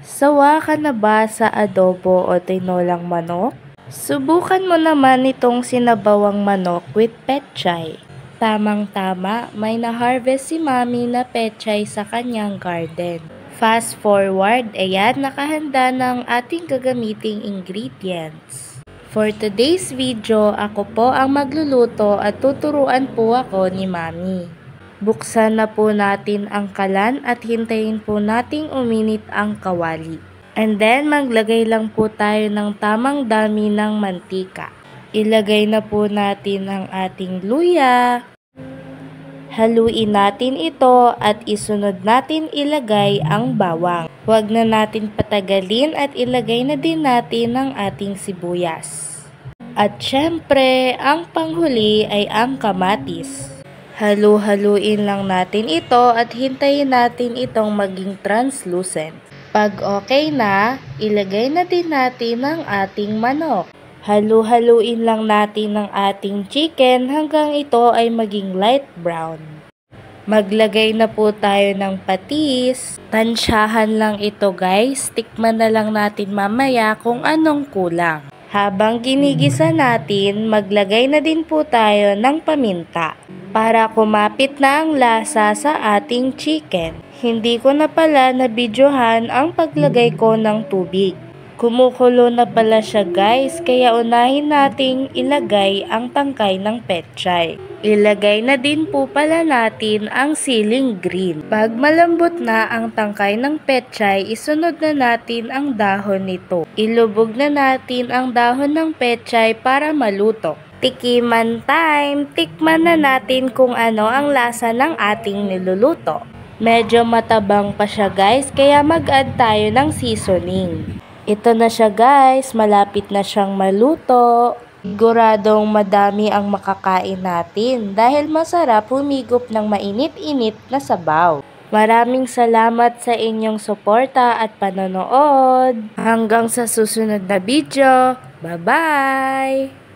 Sawa ka na ba sa adobo o tinolang manok? Subukan mo naman itong sinabawang manok with pechay. Tamang-tama, may na-harvest si Mami na pechay sa kanyang garden. Fast forward, ayan nakahanda ng ating gagamiting ingredients. For today's video, ako po ang magluluto at tuturuan po ako ni Mami. Buksan na po natin ang kalan at hintayin po nating uminit ang kawali. And then maglagay lang po tayo ng tamang dami ng mantika. Ilagay na po natin ang ating luya. Haluin natin ito at isunod natin ilagay ang bawang. Huwag na natin patagalin at ilagay na din natin ang ating sibuyas. At syempre, ang panghuli ay ang kamatis. Halu-haluin lang natin ito at hintayin natin itong maging translucent. Pag okay na, ilagay na din natin ang ating manok. Halu-haluin lang natin ang ating chicken hanggang ito ay maging light brown. Maglagay na po tayo ng patis. Tansyahan lang ito guys, tikman na lang natin mamaya kung anong kulang. Habang ginigisa natin, maglagay na din po tayo ng paminta para kumapit na ang lasa sa ating chicken. Hindi ko na pala nabidyohan ang paglagay ko ng tubig. Kumukulo na pala siya guys, kaya unahin nating ilagay ang tangkay ng pechay. Ilagay na din po pala natin ang siling green. Pag malambot na ang tangkay ng pechay, isunod na natin ang dahon nito. Ilubog na natin ang dahon ng pechay para maluto. Tikiman time! Tikman na natin kung ano ang lasa ng ating niluluto. Medyo matabang pa siya guys, kaya mag-add tayo ng seasoning. Ito na siya guys, malapit na siyang maluto. Siguradong madami ang makakain natin dahil masarap humigop ng mainit-init na sabaw. Maraming salamat sa inyong suporta at panonood. Hanggang sa susunod na video. Bye-bye!